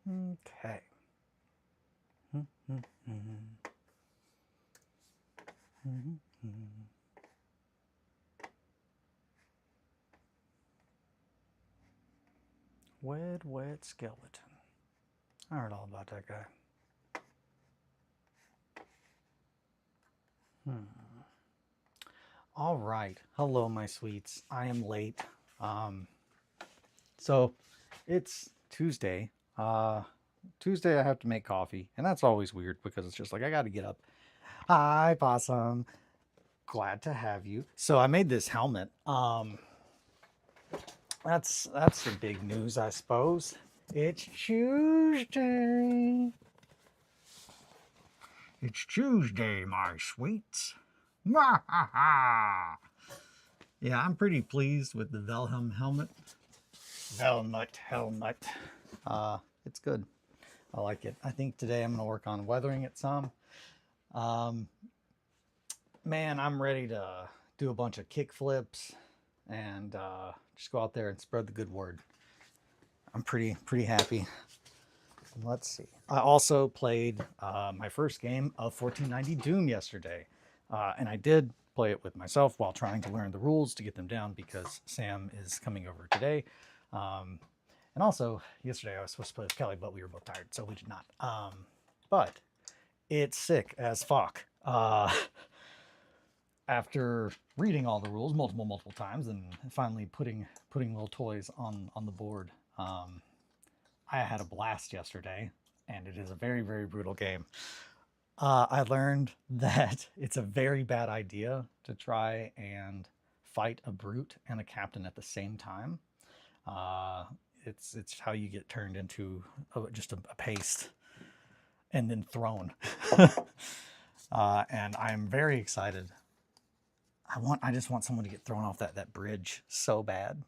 Okay. RedWetSkeleton. I heard all about that guy. All right. Hello, my sweets. I am late. Um, so it's Tuesday. Tuesday I have to make coffee, and that's always weird because it's just like I got to get up. Hi, Possum. Glad to have you. So I made this helmet. That's the big news, I suppose. It's Tuesday. It's Tuesday, my sweets. Ha ha ha! Yeah, I'm pretty pleased with the Velhelm helmet. Velmut helmet. It's good. I like it. I think today I'm gonna work on weathering it some. Um, man, I'm ready to do a bunch of kick flips and just go out there and spread the good word. I'm pretty happy. Let's see. I also played my first game of 1490 Doom yesterday, and I did play it with myself while trying to learn the rules to get them down because Sam is coming over today. And also, yesterday I was supposed to play with Kelly, but we were both tired, so we did not. But it's sick as fuck. After reading all the rules multiple times and finally putting little toys on the board, I had a blast yesterday, and it is a very brutal game. I learned that it's a very bad idea to try and fight a brute and a captain at the same time. Uh, it's how you get turned into just a paste and then thrown. And I'm very excited. I just want someone to get thrown off that bridge so bad.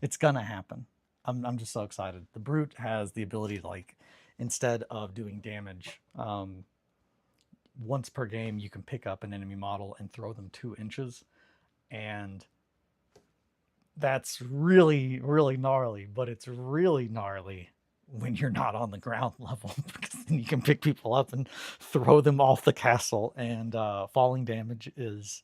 It's gonna happen. I'm just so excited. The brute has the ability to, like, instead of doing damage, once per game you can pick up an enemy model and throw them 2 inches, and that's really gnarly. But it's really gnarly when you're not on the ground level because then you can pick people up and throw them off the castle, and falling damage is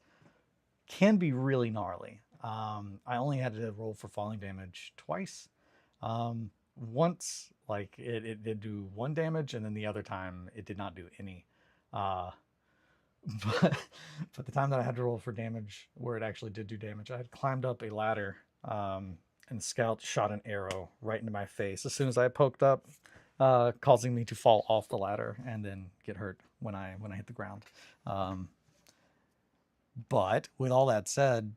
can be really gnarly. I only had to roll for falling damage twice. Once, like, it did do 1 damage, and then the other time it did not do any. Uh, but the time that I had to roll for damage where it actually did do damage, I had climbed up a ladder, and Scout shot an arrow right into my face as soon as I poked up, causing me to fall off the ladder and then get hurt when I hit the ground. But with all that said,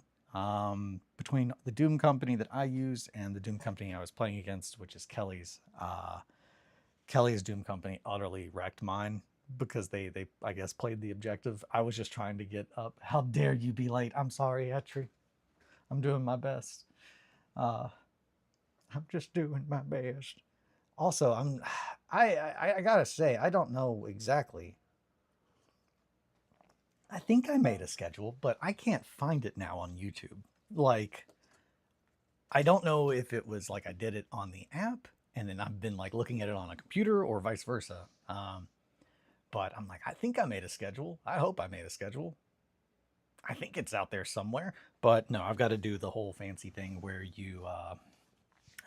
between the Doom company that I used and the Doom company I was playing against, which is Kelly's, Kelly's Doom company utterly wrecked mine because they I guess played the objective. I was just trying to get up. How dare you be late? I'm sorry, Etri. I'm doing my best. Uh, I'm just doing my best. Also, I gotta say, I don't know exactly. I think I made a schedule, but I can't find it now on YouTube. Like, I don't know if it was like I did it on the app and then I've been like looking at it on a computer or vice versa. But I'm like, I think I made a schedule. I hope I made a schedule. I think it's out there somewhere. But no, I've got to do the whole fancy thing where you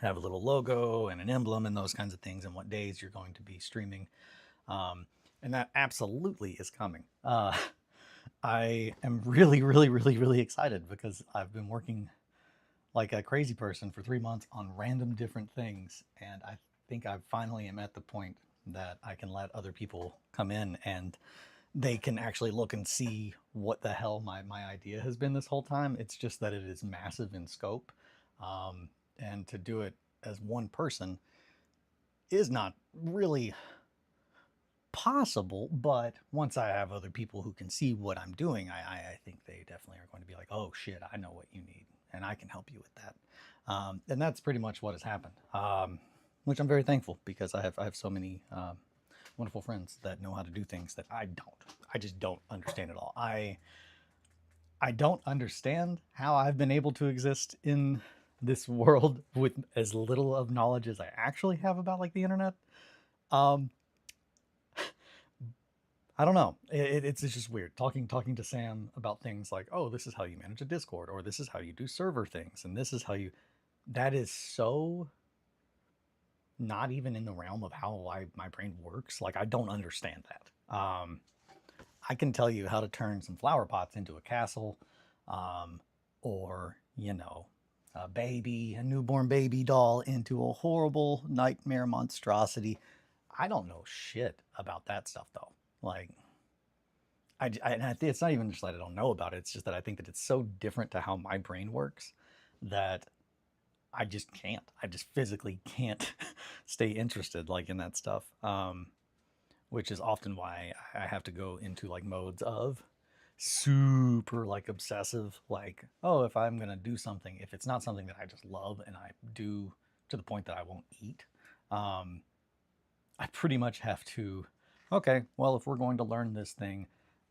have a little logo and an emblem and those kinds of things and what days you're going to be streaming. And that absolutely is coming. I am really excited because I've been working like a crazy person for 3 months on random different things, and I think I finally am at the point that I can let other people come in and they can actually look and see what the hell my idea has been this whole time. It's just that it is massive in scope, and to do it as one person is not really possible. But once I have other people who can see what I'm doing, I think they definitely are going to be like, oh shit, I know what you need and I can help you with that. And that's pretty much what has happened, which I'm very thankful because I have so many wonderful friends that know how to do things that I don't. I just don't understand at all. I don't understand how I've been able to exist in this world with as little of knowledge as I actually have about like the internet. Um, I don't know. It's just weird talking to Sam about things like, oh, this is how you manage a Discord, or this is how you do server things, and this is how you. That is so not even in the realm of how my brain works. Like I don't understand that. I can tell you how to turn some flower pots into a castle, um, or a newborn baby doll into a horrible nightmare monstrosity. I don't know shit about that stuff though. Like and I think it's not even just that I don't know about it. It's just that I think that it's so different to how my brain works that I just can't. I just physically can't stay interested like in that stuff. Which is often why I have to go into like modes of super like obsessive, like, oh, if I'm gonna do something, if it's not something that I just love and I do to the point that I won't eat, um, I pretty much have to, okay, well, if we're going to learn this thing,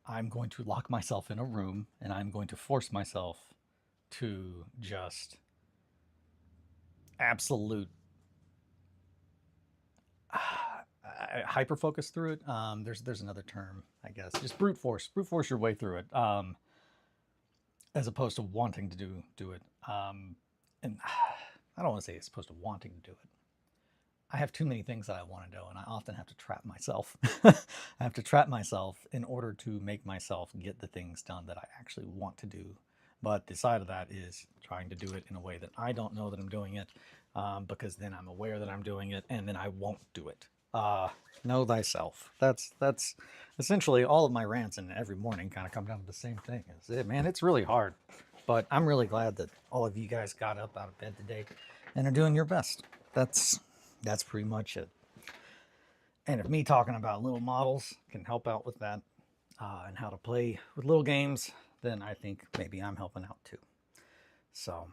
I'm going to lock myself in a room and I'm going to force myself to just absolute hyper focus through it. There's another term, I guess. Just brute force your way through it, as opposed to wanting to do it. And I don't want to say it's opposed to wanting to do it. I have too many things that I want to do, and I often have to trap myself. I have to trap myself in order to make myself get the things done that I actually want to do. But the side of that is trying to do it in a way that I don't know that I'm doing it, because then I'm aware that I'm doing it, and then I won't do it. Know thyself. That's essentially all of my rants, and every morning kind of come down to the same thing. Is it, man? It's really hard, but I'm really glad that all of you guys got up out of bed today and are doing your best. That's pretty much it. And if me talking about little models can help out with that, and how to play with little games, then I think maybe I'm helping out too. So,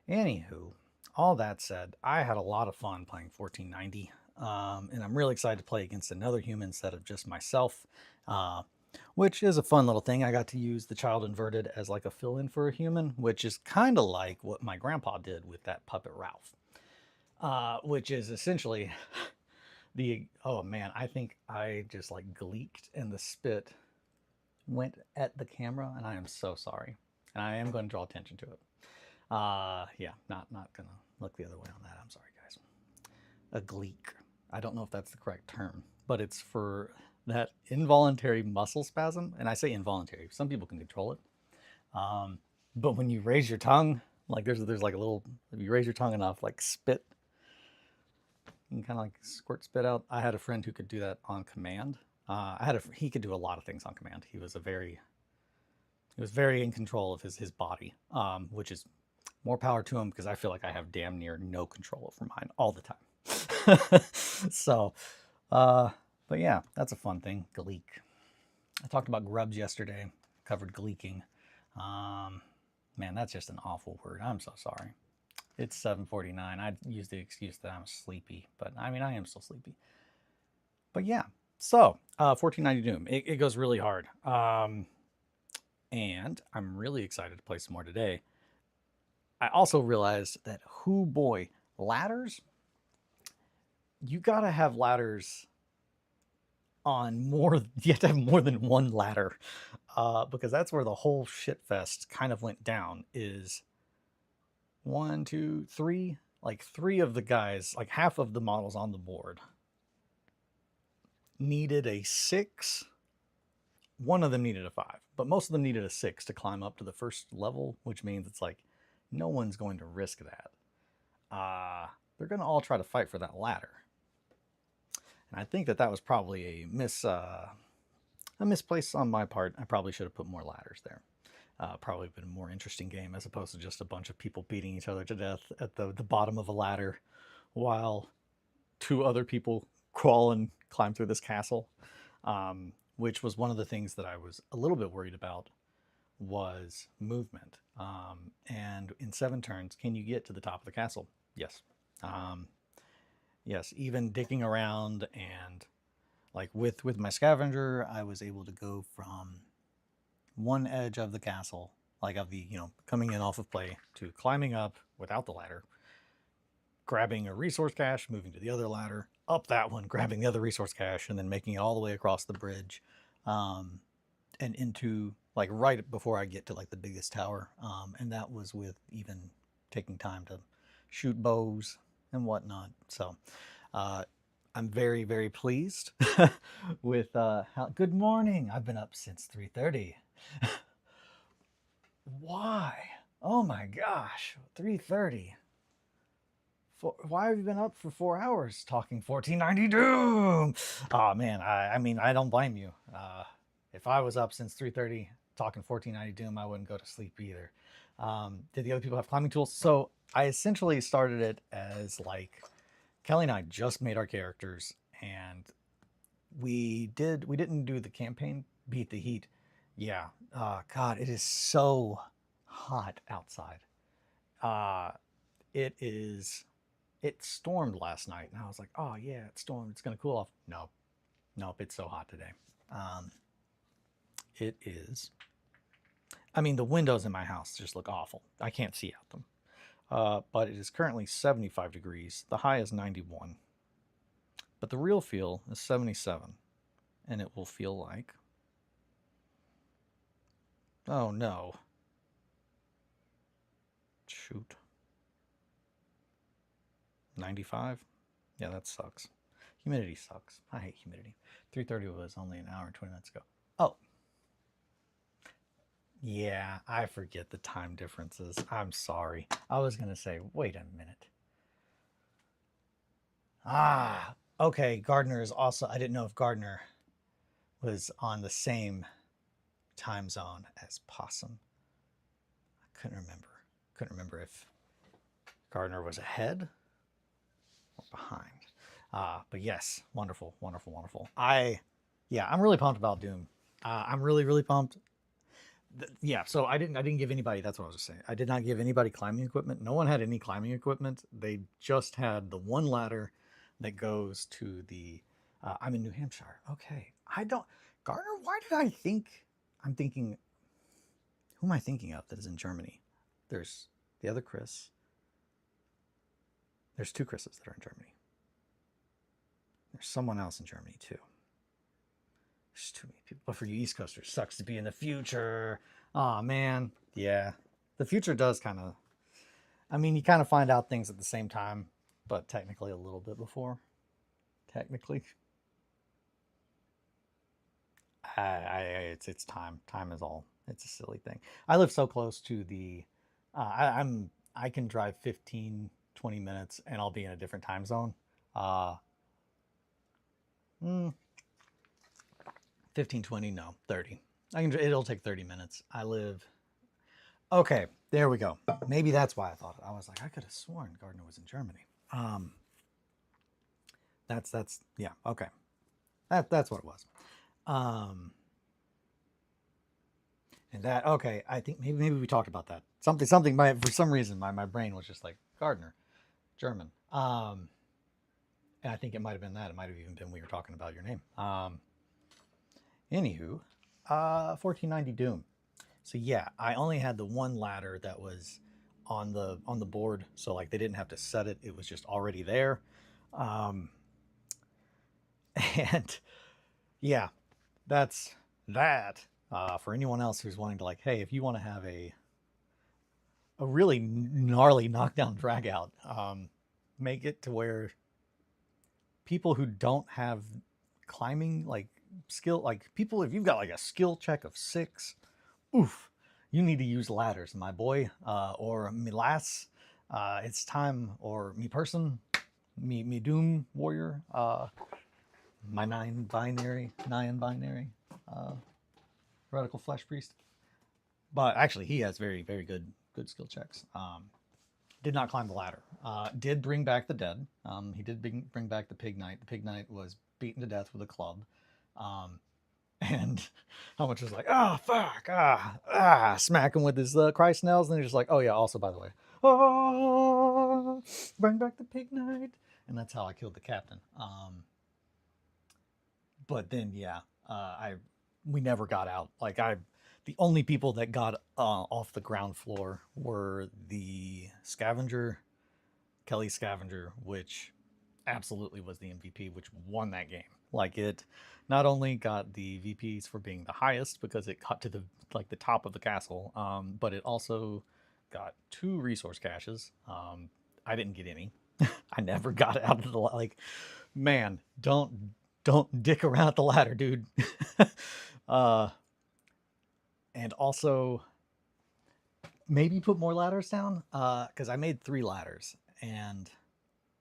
anywho, all that said, I had a lot of fun playing 1490, and I'm really excited to play against another human instead of just myself, which is a fun little thing. I got to use the child inverted as like a fill-in for a human, which is kind of like what my grandpa did with that puppet Ralph, which is essentially oh man, I think I just like gleeked and the spit went at the camera, and I am so sorry. And I am going to draw attention to it. Yeah, not gonna look the other way on that. I'm sorry, guys. A gleek. I don't know if that's the correct term, but it's for that involuntary muscle spasm. And I say involuntary. Some people can control it. But when you raise your tongue, like there's like a little. If you raise your tongue enough, like spit, you can kind of like squirt spit out. I had a friend who could do that on command. He could do a lot of things on command. He was very in control of his body, which is more power to him because I feel like I have damn near no control over mine all the time. So, but yeah, that's a fun thing. Gleek. I talked about grubs yesterday. Covered gleeking. Man, that's just an awful word. I'm so sorry. It's 7:49. I'd use the excuse that I'm sleepy, but I mean I am still sleepy. But yeah. So, 1490 Doom. It goes really hard. And I'm really excited to play some more today. I also realized that, boy, ladders, you gotta have ladders on more, you have to have more than one ladder, because that's where the whole shit fest kind of went down. Is 1, 2, 3, like 3 of the guys, like half of the models on the board needed a 6. One of them needed a 5, but most of them needed a 6 to climb up to the first level, which means it's like no one's going to risk that. They're going to all try to fight for that ladder. And I think that was probably a misplace on my part. I probably should have put more ladders there. Probably been a more interesting game as opposed to just a bunch of people beating each other to death at the bottom of a ladder while 2 other people crawl and climb through this castle. Which was one of the things that I was a little bit worried about, was movement. And in 7 turns, can you get to the top of the castle? Yes. Yes, even digging around, and like with my scavenger, I was able to go from one edge of the castle like of the, coming in off of play to climbing up without the ladder, grabbing a resource cache, moving to the other ladder, up that one, grabbing the other resource cache, and then making it all the way across the bridge, and into like right before I get to like the biggest tower. And that was with even taking time to shoot bows and whatnot. So I'm very, very pleased with how. Good morning. I've been up since 3:30. Why? Oh my gosh, 3:30. Why have you been up for 4 hours talking 1490 Doom? Oh man, I mean, I don't blame you. If I was up since 3:30 talking 1490 Doom, I wouldn't go to sleep either. Did the other people have climbing tools? So I essentially started it as like Kelly and I just made our characters, and we didn't do the campaign Beat the Heat. Yeah. God, it is so hot outside. It is. It stormed last night, and I was like, oh yeah, it stormed. It's gonna cool off. Nope, it's so hot today. It is. I mean, the windows in my house just look awful. I can't see out them. But it is currently 75 degrees. The high is 91. But the real feel is 77. And it will feel like... Oh no. Shoot. 95? Yeah, that sucks. Humidity sucks. I hate humidity. 3:30 was only an hour and 20 minutes ago. Oh. Yeah, I forget the time differences. I'm sorry. I was going to say, wait a minute. Okay. Gardner is also... I didn't know if Gardner was on the same time zone as Possum. I couldn't remember if Gardner was ahead or behind. But yes, wonderful. I'm really pumped about Doom. I'm really pumped. Yeah, so I didn't give anybody, that's what I was just saying. I did not give anybody climbing equipment. No one had any climbing equipment. They just had the one ladder that goes to the I'm in New Hampshire. Okay. Gardner, why did I think I'm thinking, who am I thinking of that is in Germany? There's the other Chris. There's two Chris's that are in Germany. There's someone else in Germany too. There's too many people. But for you East Coasters, sucks to be in the future. Oh man. Yeah. The future does kind of, I mean, you kind of find out things at the same time, but technically a little bit before. Technically. It's time. Time is all. It's a silly thing. I live so close to the, I can drive 15, 20 minutes and I'll be in a different time zone. 15, 20, no, 30. It'll take 30 minutes. I live. Okay, there we go. Maybe that's why I thought it. I was like, I could have sworn Gardner was in Germany. Yeah, okay. That's what it was. And that, okay, I think maybe we talked about that. Something, for some reason, my brain was just like, Gardner, German. And I think it might have been that. It might have even been we were talking about your name. Anywho, 1490 Doom. So yeah, I only had the one ladder that was on the board, so like they didn't have to set it. It was just already there. And yeah, that's that. For anyone else who's wanting to, like, hey, if you want to have a really gnarly knockdown drag out, make it to where people who don't have climbing like skill, like people, if you've got like a skill check of 6, oof, you need to use ladders, my boy, or me lass. It's time, or me person, me doom warrior, my nine binary, radical flesh priest. But actually, he has very, very good skill checks. Did not climb the ladder. Did bring back the dead. He did bring back the pig knight. The pig knight was beaten to death with a club. And how much was like, fuck, smack him with his Christ nails. And they're just like, oh yeah, also by the way, bring back the pig knight. And that's how I killed the captain. But then, yeah, we never got out. Like The only people that got off the ground floor were the scavenger, Kelly Scavenger, which absolutely was the MVP, which won that game. Like, it not only got the VPs for being the highest because it got to the like the top of the castle, but it also got 2 resource caches. I didn't get any. I never got out of the like. Man, don't dick around the ladder, dude. uh, and also maybe put more ladders down because I made 3 ladders and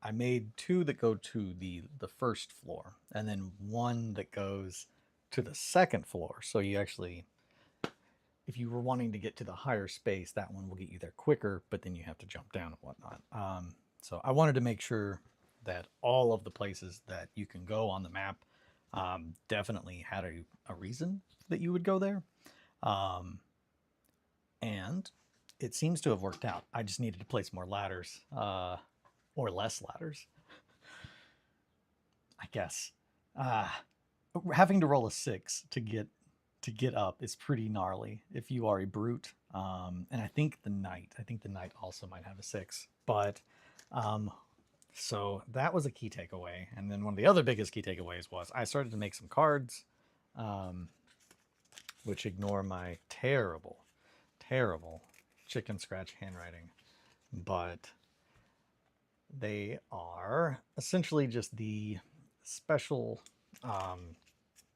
I made 2 that go to the first floor and then 1 that goes to the second floor. So you actually, if you were wanting to get to the higher space, that one will get you there quicker, but then you have to jump down and whatnot. So I wanted to make sure that all of the places that you can go on the map definitely had a reason that you would go there. And it seems to have worked out. I just needed to place more ladders, or less ladders, I guess. Having to roll a 6 to get up is pretty gnarly if you are a brute. And I think the knight also might have a 6. But so that was a key takeaway. And then one of the other biggest key takeaways was I started to make some cards, which ignore my terrible chicken scratch handwriting, but they are essentially just the special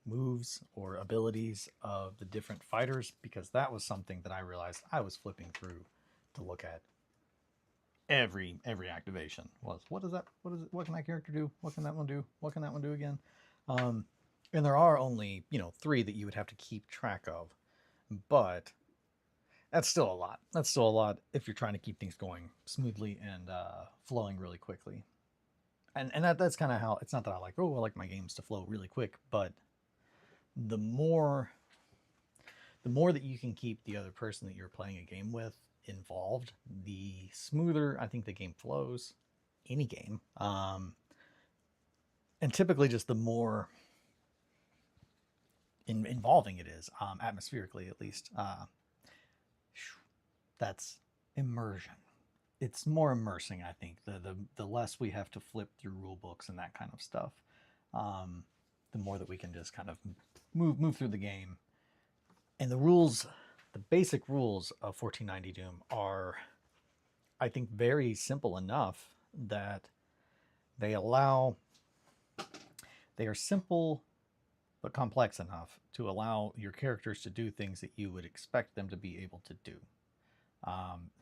moves or abilities of the different fighters, because that was something that I realized I was flipping through to look at every activation was, what is it, what can that character do, what can that one do, what can that one do again. And there are only 3 that you would have to keep track of, but that's still a lot if you're trying to keep things going smoothly and flowing really quickly. And that's kind of how, it's not that I like my games to flow really quick, but the more that you can keep the other person that you're playing a game with involved, the smoother I think the game flows, any game. And typically just the more involving it is, atmospherically at least. That's immersion. It's more immersing, I think. The less we have to flip through rule books and that kind of stuff, the more that we can just kind of move through the game. And the rules, the basic rules of 1490 Doom are, I think, very simple enough that they are simple but complex enough to allow your characters to do things that you would expect them to be able to do.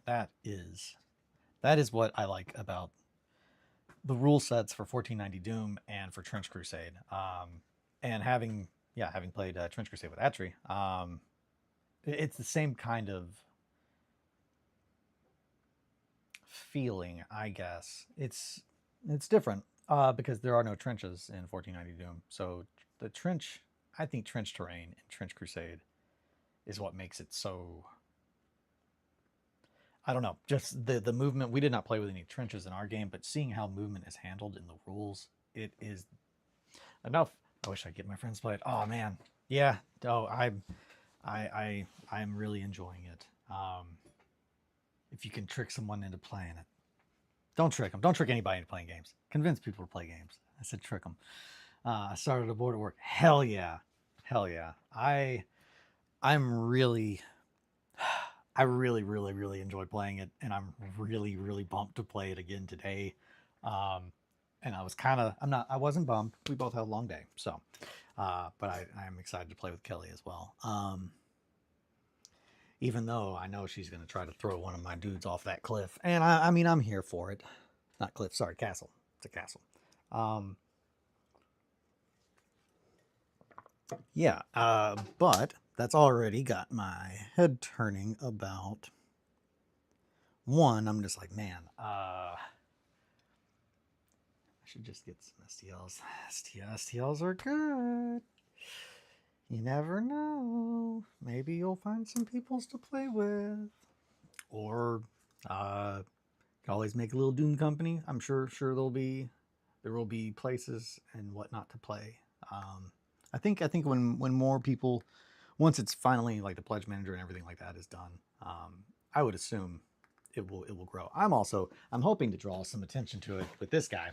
That is what I like about the rule sets for 1490 Doom and for Trench Crusade. And having played Trench Crusade with Atri, it's the same kind of feeling, I guess. It's different because there are no trenches in 1490 Doom. So the trench, I think trench terrain in Trench Crusade is what makes it so, I don't know, just the movement. We did not play with any trenches in our game, but seeing how movement is handled in the rules, it is enough. I wish I'd get my friends to play it. Oh man, yeah. Oh, I'm really enjoying it. If you can trick someone into playing it, don't trick them. Don't trick anybody into playing games. Convince people to play games. I said trick them. I started a board at work. Hell yeah. I really enjoyed playing it, and I'm really pumped to play it again today. And I wasn't bummed. We both had a long day, so but I'm excited to play with Kelly as well. Even though I know she's going to try to throw one of my dudes off that cliff, and I mean, I'm here for it. Not cliff, sorry, castle. It's a castle. Yeah, but that's already got my head turning about one. I'm just like, man, I should just get some STLs. STLs are good. You never know. Maybe you'll find some peoples to play with. Or you can always make a little Doom company. I'm sure there will be places and whatnot to play. I think when more people once it's finally like the pledge manager and everything like that is done, I would assume it will grow. I'm hoping to draw some attention to it with this guy.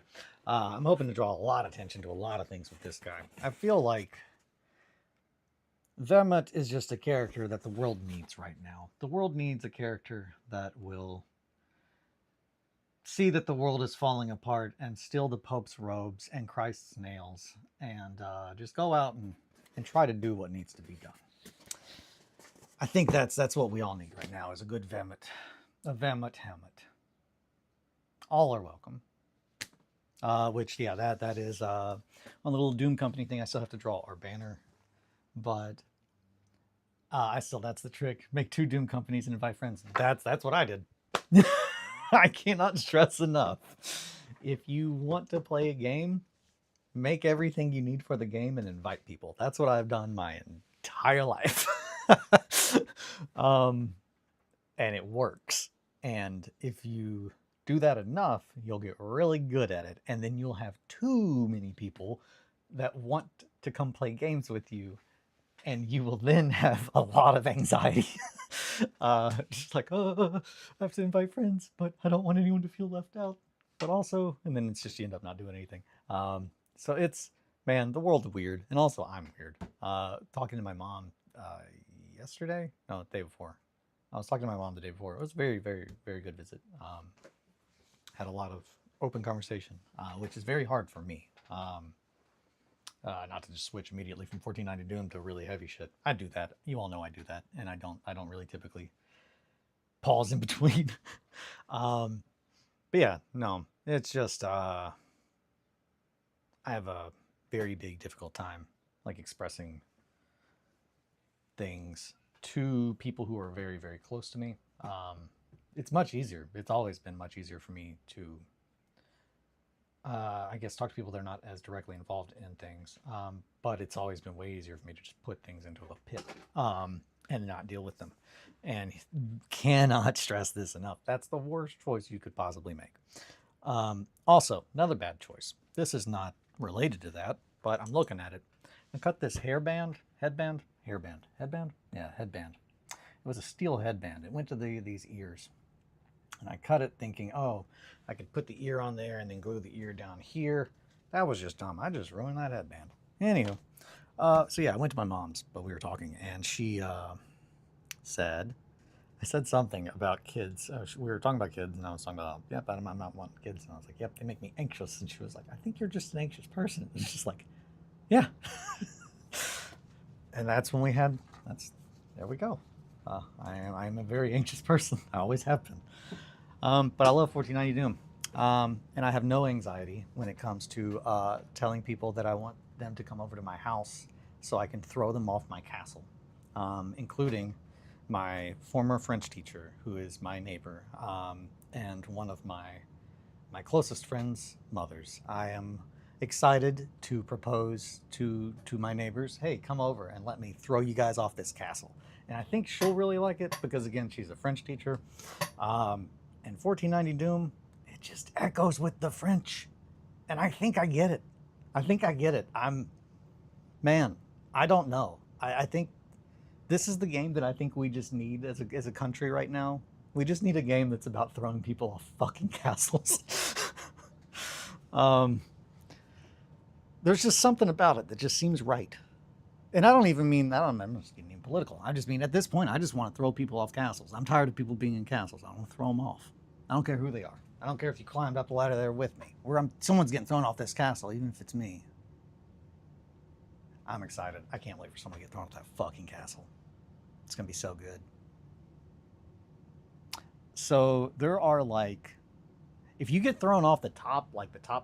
I'm hoping to draw a lot of attention to a lot of things with this guy. I feel like Vermut is just a character that the world needs right now. The world needs a character that will see that the world is falling apart and steal the Pope's robes and Christ's nails and just go out and try to do what needs to be done. I think that's what we all need right now is a good Vermut. A Vermut helmet. All are welcome. Which, yeah, that is on the little Doom Company thing. I still have to draw our banner. But that's the trick. Make 2 Doom Companies and invite friends. That's what I did. I cannot stress enough. If you want to play a game, make everything you need for the game and invite people. That's what I've done my entire life. And it works. And if you do that enough, you'll get really good at it. And then you'll have too many people that want to come play games with you. And you will then have a lot of anxiety. Just like, oh, I have to invite friends, but I don't want anyone to feel left out. But also, and then it's just you end up not doing anything. So it's, man, the world's weird. And also I'm weird. Talking to my mom yesterday? No, the day before. I was talking to my mom the day before. It was a very, very, very good visit. Had a lot of open conversation, which is very hard for me. Not to just switch immediately from 1490 Doom to really heavy shit. I do that. You all know I do that, and I don't really typically pause in between. But yeah, no, it's just I have a very big difficult time like expressing things to people who are very, very close to me. It's much easier. It's always been much easier for me to I guess talk to people that are not as directly involved in things. But it's always been way easier for me to just put things into a pit and not deal with them. And cannot stress this enough. That's the worst choice you could possibly make. Also, another bad choice. This is not related to that, but I'm looking at it. I cut this headband. Yeah, headband. It was a steel headband. It went to these ears. And I cut it thinking, oh, I could put the ear on there and then glue the ear down here. That was just dumb. I just ruined that headband. Anywho, so yeah, I went to my mom's, but we were talking, and she said, I said something about kids. We were talking about kids, and I was talking about, yep, I'm not wanting kids. And I was like, yep, they make me anxious. And she was like, I think you're just an anxious person. It's just like, yeah. And that's when there we go. I am a very anxious person. I always have been. But I love 1490 Doom. And I have no anxiety when it comes to telling people that I want them to come over to my house so I can throw them off my castle, including my former French teacher, who is my neighbor, and one of my closest friends' mothers. I am excited to propose to my neighbors, hey, come over and let me throw you guys off this castle. And I think she'll really like it because, again, she's a French teacher. And 1490 Doom, it just echoes with the French. And I think I get it. Man, I don't know. I think this is the game that I think we just need as a country right now. We just need a game that's about throwing people off fucking castles. There's just something about it that just seems right. And I'm not just getting political. I just mean, at this point, I just want to throw people off castles. I'm tired of people being in castles. I want to throw them off. I don't care who they are. I don't care if you climbed up the ladder there with me. Someone's getting thrown off this castle, even if it's me. I'm excited. I can't wait for someone to get thrown off that fucking castle. It's going to be so good. So there are if you get thrown off the top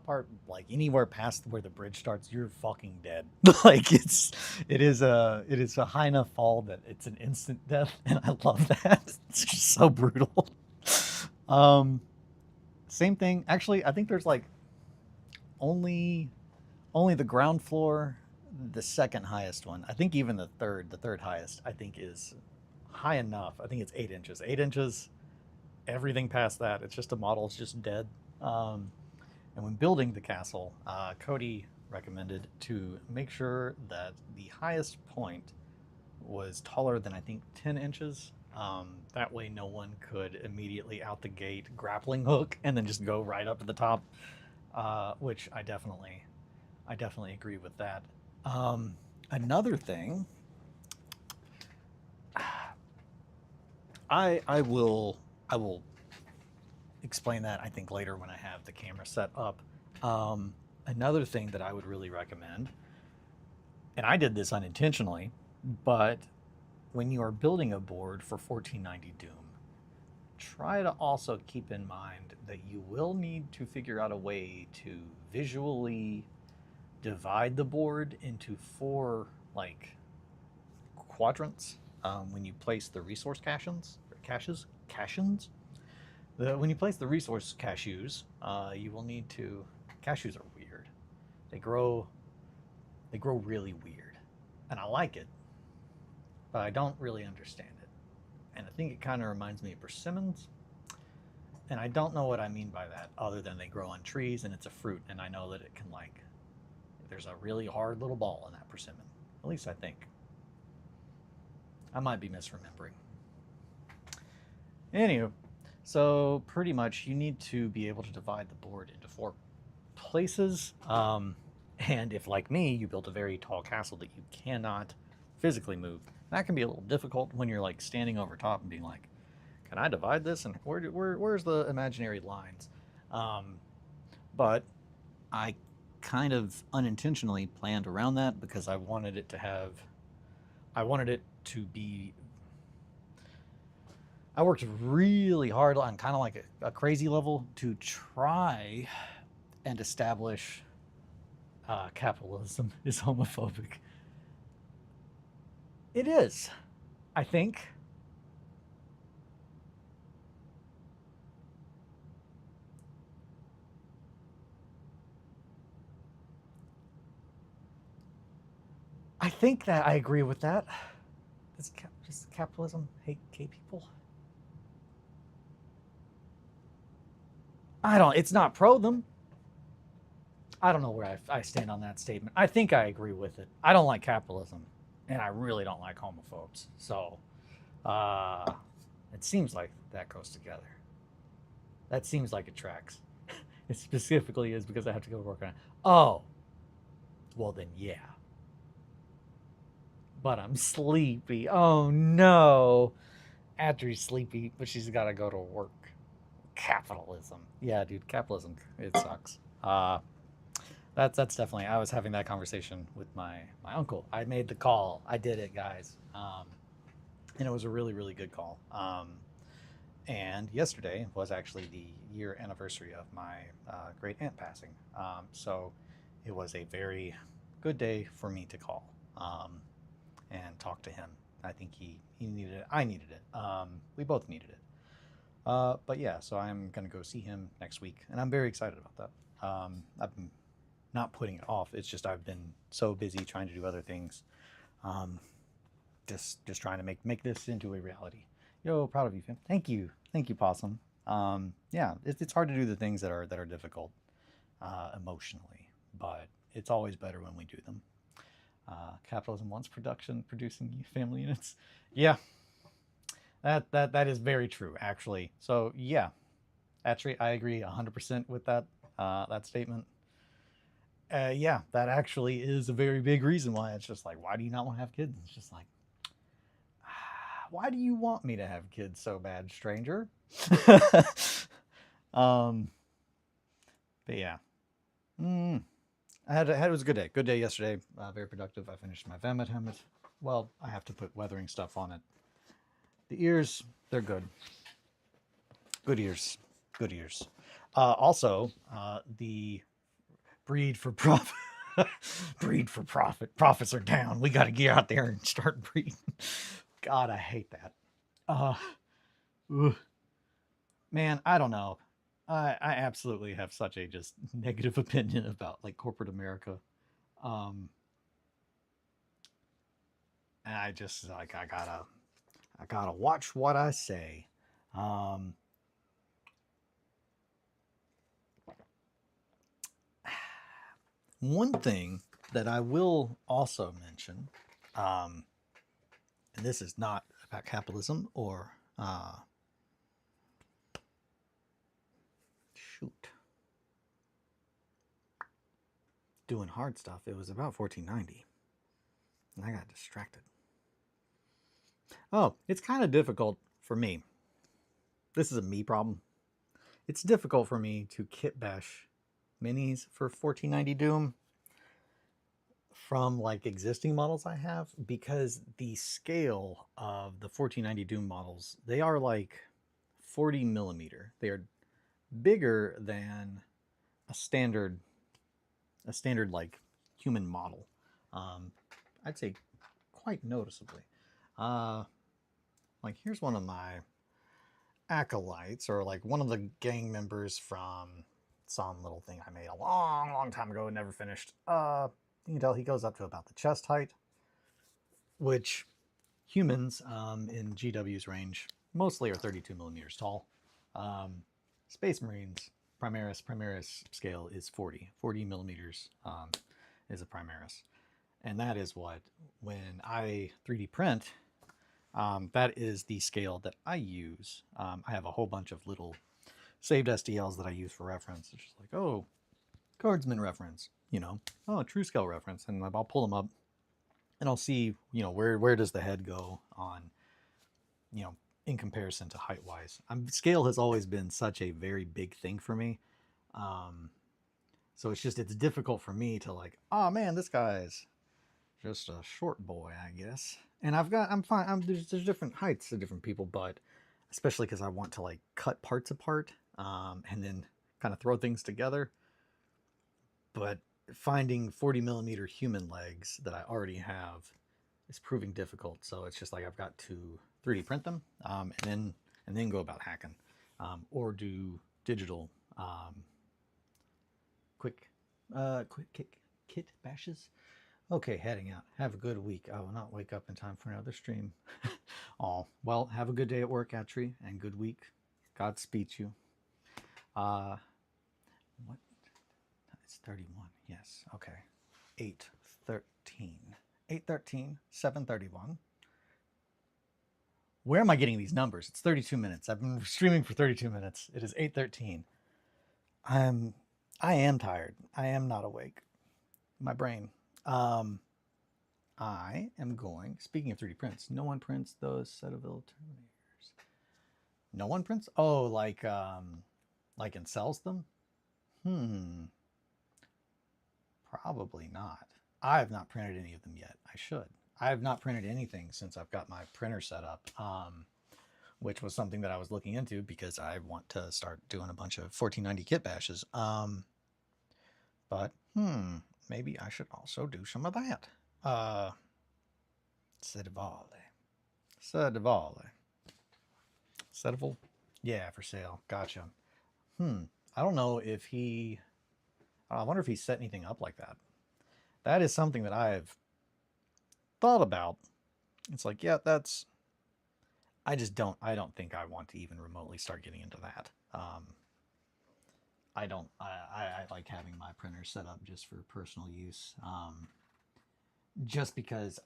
part, anywhere past where the bridge starts, you're fucking dead. It is a high enough fall that it's an instant death, and I love that. It's just so brutal. Same thing. Actually, I think there's only the ground floor, the second highest one. I think even the third highest, I think is high enough. I think it's 8 inches. 8 inches. Everything past that, it's just a model. It's just dead. And when building the castle, Cody recommended to make sure that the highest point was taller than I think 10 inches. That way, no one could immediately out the gate grappling hook and then just go right up to the top. Which I definitely agree with that. Another thing, I will explain that I think later when I have the camera set up. Another thing that I would really recommend, and I did this unintentionally, but when you are building a board for 1490 Doom, try to also keep in mind that you will need to figure out a way to visually divide the board into four like quadrants when you place the resource cations. When you place the resource cashews, you will need to. Cashews are weird. They grow. They grow really weird, and I like it, but I don't really understand it. And I think it kind of reminds me of persimmons, and I don't know what I mean by that, other than they grow on trees and it's a fruit, and I know that it can like. There's a really hard little ball in that persimmon. At least I think. I might be misremembering. Anywho, so pretty much you need to be able to divide the board into four places. And if, like me, you built a very tall castle that you cannot physically move, that can be a little difficult when you're like standing over top and being like, can I divide this? And where's the imaginary lines? But I kind of unintentionally planned around that because I wanted it to be. I worked really hard on kind of like a crazy level to try and establish capitalism is homophobic. It is, I think. I think that I agree with that. Does capitalism hate gay people? I don't. It's not pro them. I don't know where I stand on that statement. I think I agree with it. I don't like capitalism, and I really don't like homophobes. So, it seems like that goes together. That seems like it tracks. It specifically is because I have to go to work on it. Oh, well then, yeah. But I'm sleepy. Oh no. Adri's sleepy, but she's got to go to work. Capitalism. Yeah, dude, capitalism. It sucks. That's definitely. I was having that conversation with my uncle. I made the call. I did it, guys. And it was a really really good call. And yesterday was actually the year anniversary of my great aunt passing. So it was a very good day for me to call and talk to him. I think he needed it. I needed it. We both needed it. But yeah, so I'm going to go see him next week, and I'm very excited about that. I've been not putting it off. It's just I've been so busy trying to do other things. Just trying to make this into a reality. Yo, proud of you, fam. Thank you, Possum. Yeah, it's hard to do the things that are difficult emotionally, but it's always better when we do them. Capitalism wants producing family units. Yeah, that is very true, actually. So yeah, actually, I agree 100% with that statement. Yeah, that actually is a very big reason why it's just like, why do you not want to have kids? It's just like, why do you want me to have kids so bad, stranger? But yeah. It was a good day. Good day yesterday. Very productive. I finished my Vemmet helmet. Well, I have to put weathering stuff on it. The ears, they're good. Good ears. Good ears. Also, the breed for profit. Breed for profit. Profits are down. We got to get out there and start breeding. God, I hate that. Man, I don't know. I absolutely have such a just negative opinion about like corporate America. And I just like I gotta watch what I say. One thing that I will also mention, and this is not about capitalism or shoot, doing hard stuff. It was about 1490, and I got distracted. Oh, it's kind of difficult for me. This is a me problem. It's difficult for me to kit bash minis for 1490 Doom from like existing models I have, because the scale of the 1490 Doom models, they are like 40 millimeter. They are bigger than a standard like human model. I'd say quite noticeably. Like here's one of my acolytes, or like one of the gang members from some little thing I made a long time ago and never finished. You can tell he goes up to about the chest height, which humans in GW's range mostly are 32 millimeters tall. Space Marines, Primaris scale is 40 millimeters is a Primaris. And that is what, when I 3D print, that is the scale that I use. I have a whole bunch of little saved STLs that I use for reference. It's just like, oh, guardsman reference, you know, oh, true scale reference. And I'll pull them up and I'll see, you know, where does the head go on, you know, in comparison to height wise. Scale has always been such a very big thing for me. So it's difficult for me to like, oh man, this guy's just a short boy, I guess. And I'm fine. There's different heights of different people, but especially because I want to like cut parts apart and then kind of throw things together. But finding 40 millimeter human legs that I already have is proving difficult. So it's just like I've got to 3D print them and then go about hacking or do digital quick kit bashes. Okay, heading out. Have a good week. I will not wake up in time for another stream. Oh, well, have a good day at work, Atri, and good week. Godspeed you. What? It's 31. Yes. Okay. 8:13. 8:13. 7:31. Where am I getting these numbers? It's 32 minutes. I've been streaming for 32 minutes. It is 8:13. I am tired. I am not awake. My brain. I am going, speaking of 3D prints, no one prints those Cetaphil Terminators. No one prints? Oh, like and sells them? Probably not. I have not printed any of them yet. I should. I have not printed anything since I've got my printer set up, which was something that I was looking into because I want to start doing a bunch of 1490 kit bashes. But, maybe I should also do some of that. Cetaphil. Yeah, for sale. Gotcha. I don't know if I wonder if he set anything up like that. That is something that I've thought about. It's like, yeah, I don't think I want to even remotely start getting into that. I like having my printer set up just for personal use. Just because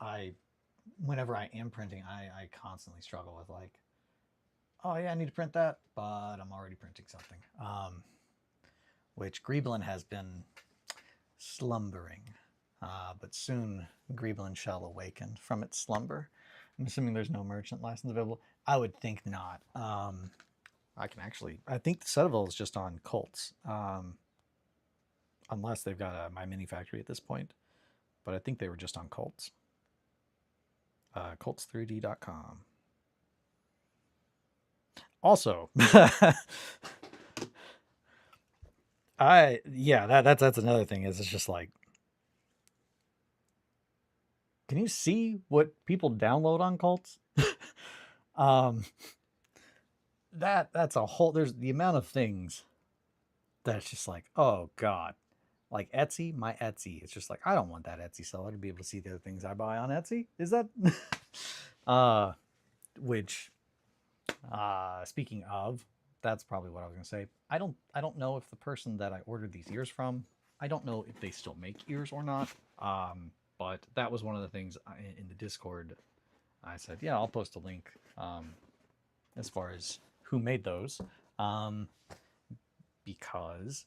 whenever I am printing, I constantly struggle with like, oh yeah, I need to print that, but I'm already printing something. Which Greeblin has been slumbering, but soon Greeblin shall awaken from its slumber. I'm assuming there's no merchant license available. I would think not. I think the Cetaphil is just on Colts, unless they've got My Mini Factory at this point. But I think they were just on Colts. Colts3D.com. Also, that's another thing. Is it's just like, can you see what people download on Colts? That's a whole. There's the amount of things that's just like, oh god. Like Etsy, my Etsy. It's just like, I don't want that Etsy seller to be able to see the other things I buy on Etsy. Is that? Speaking of, that's probably what I was gonna say. I don't know if the person that I ordered these ears from, I don't know if they still make ears or not. But that was one of the things in the Discord I said, yeah, I'll post a link as far as who made those, because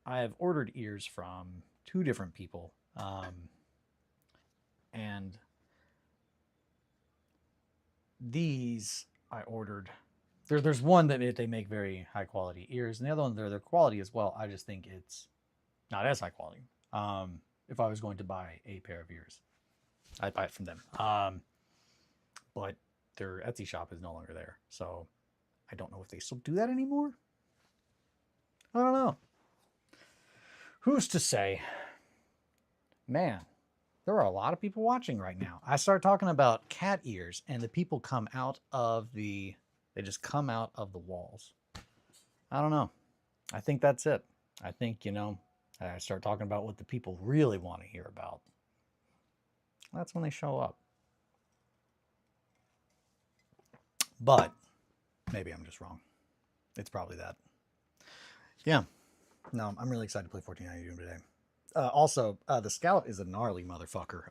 I have ordered ears from 2 different people, and these I ordered. There's one that they make very high quality ears, and the other one they're quality as well. I just think it's not as high quality. If I was going to buy a pair of ears, I'd buy it from them. But their Etsy shop is no longer there, so I don't know if they still do that anymore. I don't know. Who's to say? Man, there are a lot of people watching right now. I start talking about cat ears, and the people come out of the, they just come out of the walls. I don't know. I think that's it. I think, you know, I start talking about what the people really want to hear about. That's when they show up. But maybe I'm just wrong. It's probably that. Yeah. No, I'm really excited to play 1490 Doom today. Also, the Scout is a gnarly motherfucker.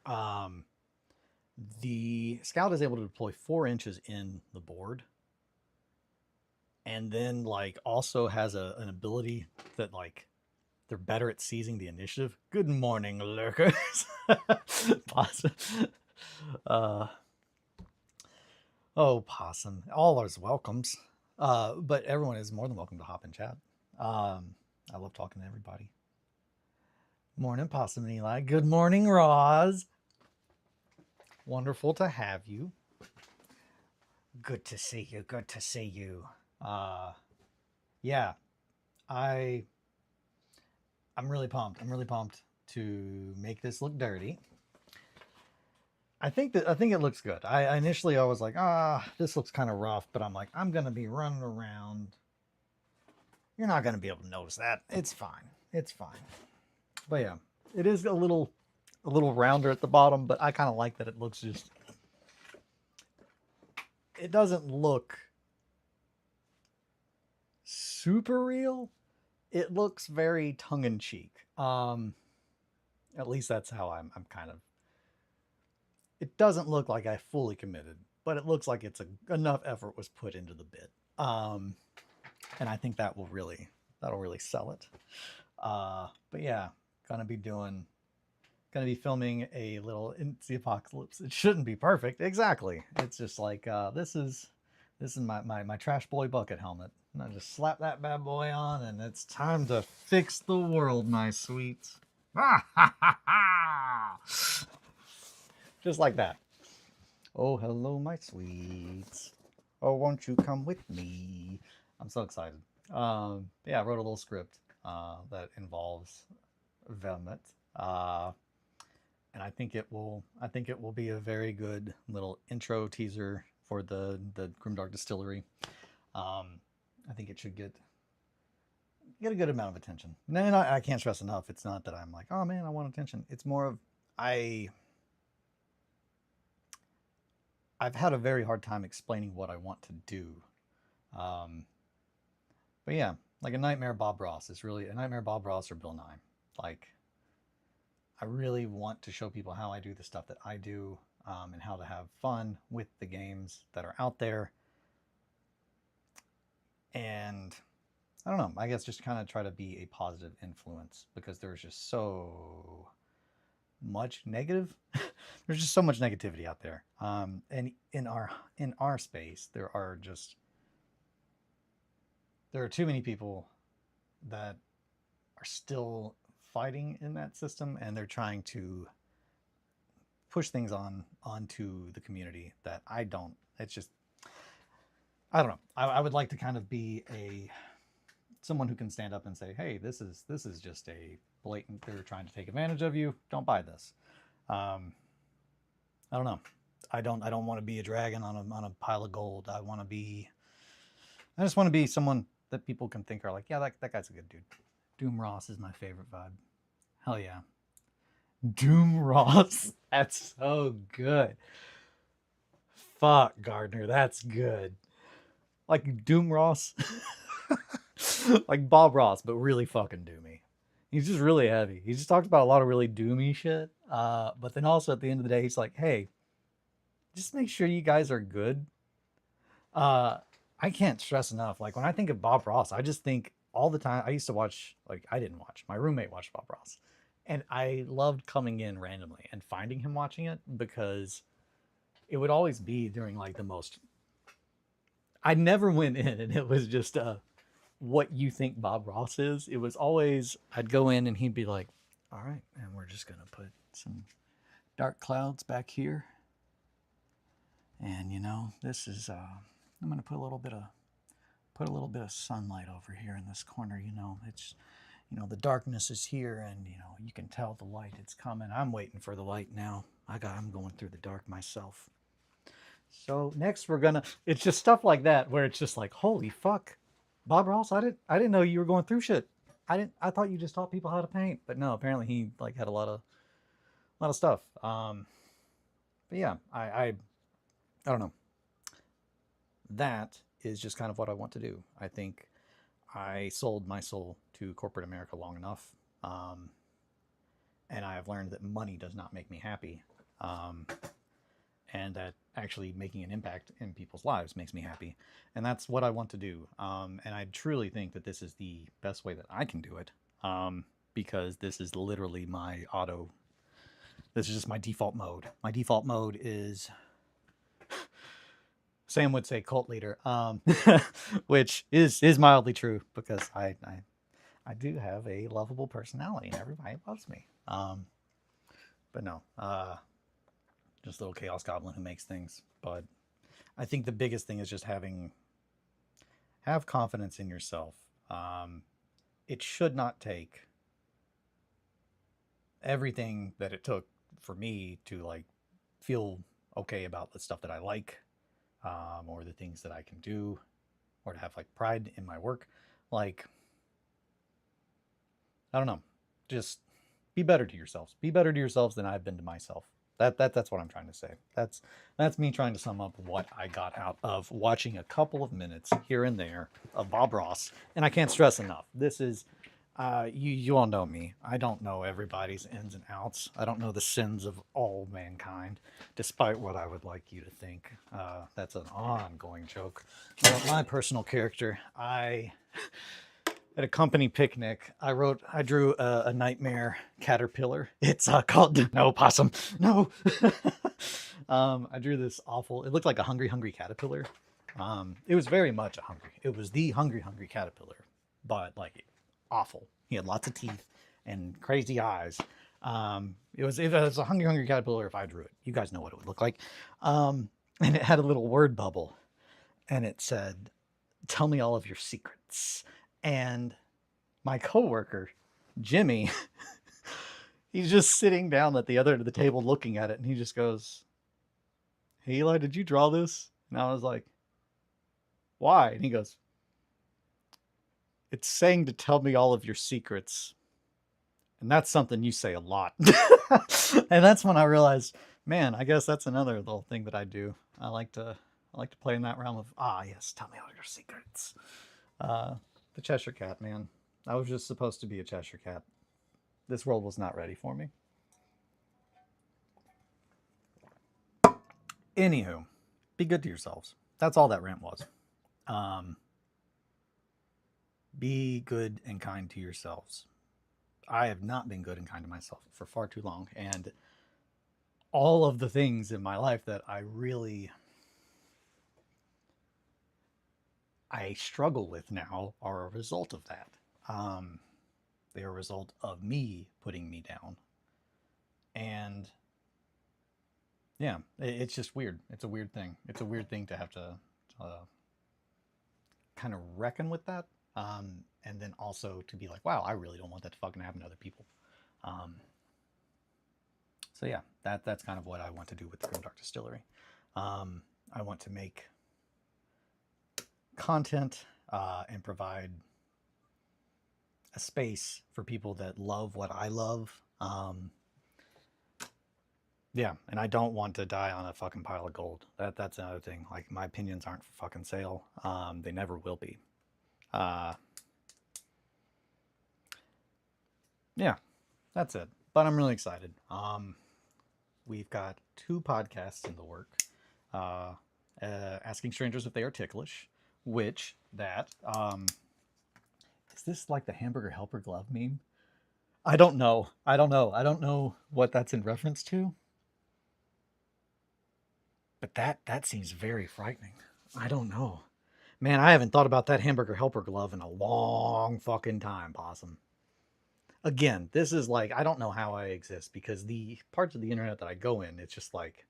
The Scout is able to deploy 4 inches in the board. And then, like, also has an ability that, like, they're better at seizing the initiative. Good morning, lurkers. Possum. Oh, Possum. All ours welcomes. But everyone is more than welcome to hop in chat. I love talking to everybody. Morning, Possum and Eli. Good morning, Roz. Wonderful to have you. Good to see you. Good to see you. Yeah, I'm really pumped. I'm really pumped to make this look dirty. I think it looks good. I initially was like, this looks kind of rough, but I'm like, I'm gonna be running around. You're not gonna be able to notice that. It's fine. It's fine. But yeah, it is a little rounder at the bottom, but I kind of like that it looks just. It doesn't look super real. It looks very tongue-in-cheek. At least that's how I'm kind of. It doesn't look like I fully committed, but it looks like it's enough effort was put into the bit. And I think that'll really sell it. But yeah, gonna be filming a little It's the Apocalypse. It shouldn't be perfect, exactly. It's just like this is my trash boy bucket helmet. And I just slap that bad boy on, and it's time to fix the world, my sweets. Just like that. Oh, hello, my sweets. Oh, won't you come with me? I'm so excited. Yeah, I wrote a little script that involves Velmet. And I think it will be a very good little intro teaser for the Grimdark Distillery. I think it should get a good amount of attention. And I can't stress enough, it's not that I'm like, oh man, I want attention. It's more of I've had a very hard time explaining what I want to do. But yeah, like a Nightmare Bob Ross is really a Nightmare Bob Ross or Bill Nye. Like, I really want to show people how I do the stuff that I do, and how to have fun with the games that are out there. And I don't know, I guess just kind of try to be a positive influence, because there's just so much negative. There's just so much negativity out there. And in our space, there are too many people that are still fighting in that system, and they're trying to push things onto the community that I don't. It's just, I don't know. I would like to kind of be someone who can stand up and say, hey, this is just a blatant, they're trying to take advantage of you. Don't buy this. I don't know. I don't want to be a dragon on a pile of gold. I just want to be someone that people can think are like, yeah, that guy's a good dude. Doom Ross is my favorite vibe. Hell yeah. Doom Ross. That's so good. Fuck, Gardner. That's good. Like Doom Ross. Like Bob Ross, but really fucking doomy. He's just really heavy. He just talks about a lot of really doomy shit. But then also at the end of the day, he's like, hey, just make sure you guys are good. I can't stress enough. Like when I think of Bob Ross, I just think all the time. I used to watch, like I didn't watch. My roommate watched Bob Ross, and I loved coming in randomly and finding him watching it because it would always be during like the most. I never went in, and it was just what you think Bob Ross is. It was always I'd go in and he'd be like, "All right, and we're just gonna put some dark clouds back here, and this is I'm gonna put a little bit of sunlight over here in this corner. It's the darkness is here, and you can tell the light. It's coming. I'm waiting for the light now. I'm going through the dark myself. So next we're gonna. It's just stuff like that where it's just like, holy fuck, Bob Ross. I didn't know you were going through shit. I thought you just taught people how to paint, but no. Apparently he like had a lot of stuff. But yeah, I don't know. That is just kind of what I want to do. I think I sold my soul to corporate America long enough. And I have learned that money does not make me happy. And that actually making an impact in people's lives makes me happy. And that's what I want to do. And I truly think that this is the best way that I can do it. Because this is literally this is just my default mode. My default mode is, Sam would say cult leader, which is mildly true because I do have a lovable personality and everybody loves me. But no, just a little chaos goblin who makes things. But I think the biggest thing is just have confidence in yourself. It should not take everything that it took for me to like feel okay about the stuff that I like. Or the things that I can do, or to have like pride in my work. Like, I don't know, just be better to yourselves. Be better to yourselves than I've been to myself. That's what I'm trying to say. That's me trying to sum up what I got out of watching a couple of minutes here and there of Bob Ross. And I can't stress enough. This is, you all know me. I don't know everybody's ins and outs. I don't know the sins of all mankind, despite what I would like you to think. That's an ongoing joke. But my personal character, at a company picnic, I drew a nightmare caterpillar. It's called no possum. No. I drew this awful. It looked like a hungry caterpillar. It was very much It was the hungry caterpillar, but like awful. He had lots of teeth and crazy eyes. It was a hungry caterpillar if I drew it. You guys know what it would look like. And it had a little word bubble, and it said, "Tell me all of your secrets." And my coworker, Jimmy, he's just sitting down at the other end of the table looking at it, and he just goes, "Hey Eli, did you draw this?" And I was like, "Why?" And he goes, "It's saying to tell me all of your secrets. And that's something you say a lot." And that's when I realized, man, I guess that's another little thing that I do. I like to play in that realm of, yes, tell me all your secrets. The Cheshire Cat, man. I was just supposed to be a Cheshire Cat. This world was not ready for me. Anywho, be good to yourselves. That's all that rant was. Be good and kind to yourselves. I have not been good and kind to myself for far too long. And all of the things in my life that I struggle with now are a result of that. They are a result of me putting me down. And yeah, it's just weird. It's a weird thing. It's a weird thing to have to kind of reckon with that. And then also to be like, wow, I really don't want that to fucking happen to other people. So yeah, that's kind of what I want to do with the Grimdark Distillery. I want to make content and provide a space for people that love what I love. Yeah, and I don't want to die on a fucking pile of gold. That's another thing. Like, my opinions aren't for fucking sale. They never will be. Yeah, that's it. But I'm really excited. We've got 2 podcasts in the work. asking strangers if they are ticklish, which that is this like the hamburger helper glove meme? I don't know. I don't know. I don't know what that's in reference to, but that seems very frightening. I don't know. Man, I haven't thought about that hamburger helper glove in a long fucking time, Possum. Again, this is like I don't know how I exist because the parts of the internet that I go in, it's just like,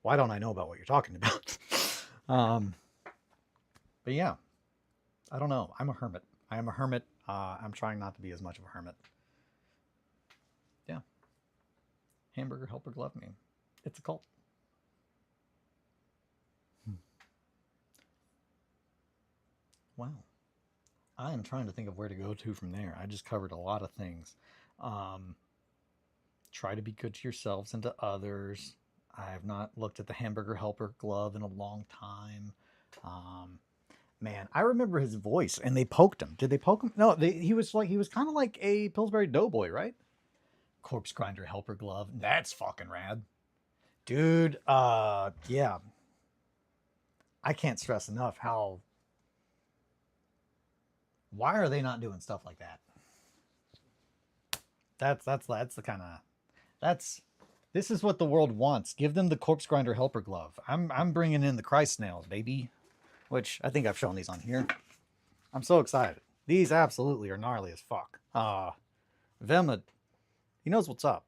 why don't I know about what you're talking about? um, but yeah, I don't know. I'm a hermit. I am a hermit. I'm trying not to be as much of a hermit. Yeah, hamburger helper glove meme. It's a cult. Wow. I am trying to think of where to go to from there. I just covered a lot of things. Um, Try to be good to yourselves and to others. I have not looked at the hamburger helper glove in a long time. Um, Man, I remember his voice, and they poked him. Did they poke him? No, he was kind of like a Pillsbury Doughboy, right? Corpse grinder helper glove. That's fucking rad, dude. Yeah, I can't stress enough how. Why are they not doing stuff like that? That's the kind of that's this is what the world wants. Give them the corpse grinder helper glove. I'm bringing in the Christ snails, baby. Which I think I've shown these on here. I'm so excited. These absolutely are gnarly as fuck. Vema, he knows what's up.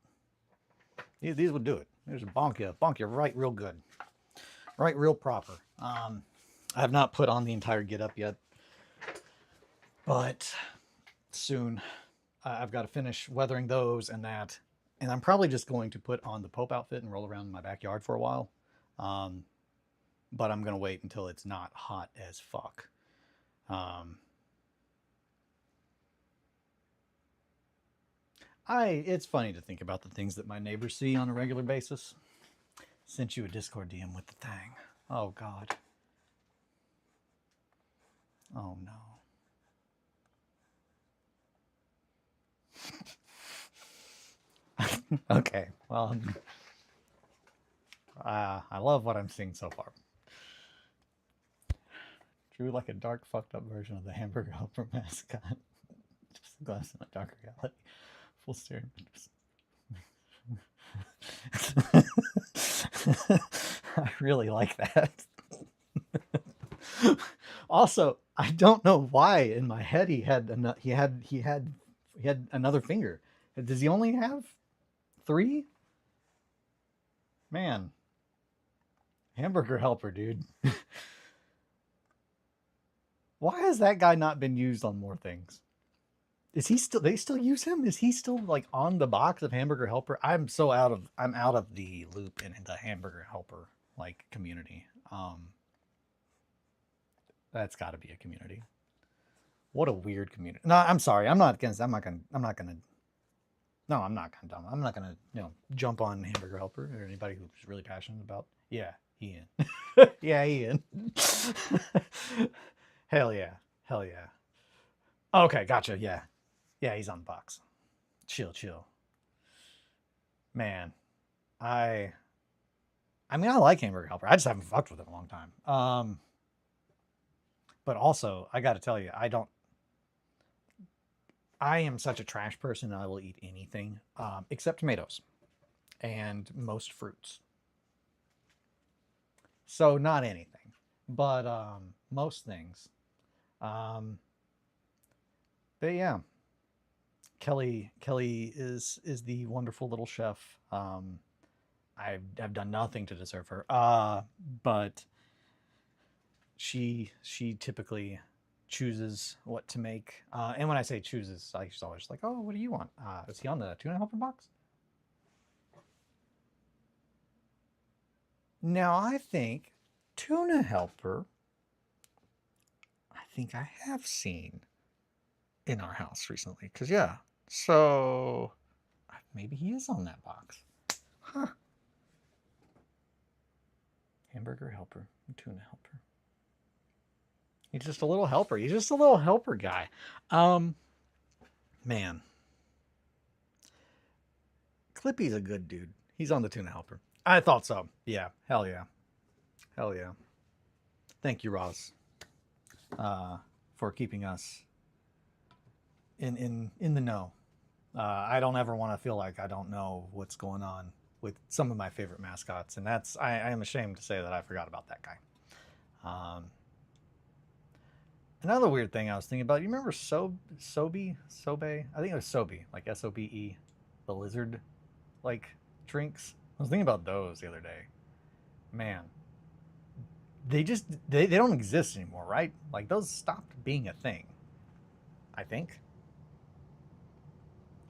These would do it. There's a bonk you right real good. Right real proper. I have not put on the entire get up yet. But soon I've got to finish weathering those and that. And I'm probably just going to put on the Pope outfit and roll around in my backyard for a while. But I'm going to wait until it's not hot as fuck. It's funny to think about the things that my neighbors see on a regular basis. Sent you a Discord DM with the thing. Oh, God. Oh, no. Okay, well, I love what I'm seeing so far. Drew like a dark, fucked up version of the hamburger helper mascot. Just a glass in a darker reality. Full staring. I really like that. Also, I don't know why in my head he had another finger. Does he only have 3? Man, hamburger helper, dude. Why has that guy not been used on more things? Is he still? They still use him? Is he still like on the box of hamburger helper? I'm out of the loop in the hamburger helper like community. That's got to be a community. What a weird community. No, I'm sorry. I'm not gonna. No, I'm not gonna. I'm not gonna. Jump on hamburger helper or anybody who's really passionate about. Yeah, Ian. Yeah, Ian. Hell yeah. Hell yeah. Okay, gotcha. Yeah. Yeah, he's on the box. Chill. Man, I mean I like hamburger helper. I just haven't fucked with it in a long time. But also, I got to tell you, I am such a trash person that I will eat anything except tomatoes and most fruits. So not anything, but most things. Um, but yeah, Kelly is the wonderful little chef. I've done nothing to deserve her. But she typically chooses what to make. And when I say chooses, she's always like, "Oh, what do you want? Is he on the tuna helper box?" Now I think tuna helper. I think I have seen in our house recently. Cause yeah, so maybe he is on that box. Huh. Hamburger helper, tuna helper. He's just a little helper. He's just a little helper guy. Man. Clippy's a good dude. He's on the tuna helper. I thought so. Yeah. Hell yeah. Hell yeah. Thank you, Roz, for keeping us in the know. I don't ever want to feel like I don't know what's going on with some of my favorite mascots, and I am ashamed to say that I forgot about that guy. Um, Another weird thing I was thinking about. You remember Sobe? I think it was Sobe, like Sobe, the lizard, like drinks. I was thinking about those the other day. Man, they don't exist anymore, right? Like those stopped being a thing. I think.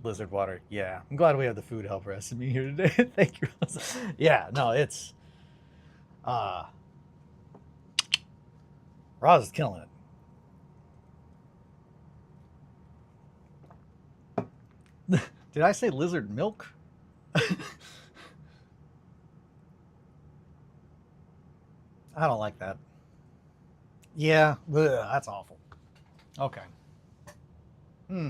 Lizard water. Yeah, I'm glad we have the food helper SME here today. Thank you. Yeah, no, it's uh Roz is killing it. Did I say lizard milk? I don't like that. Yeah, that's awful. Okay. Hmm.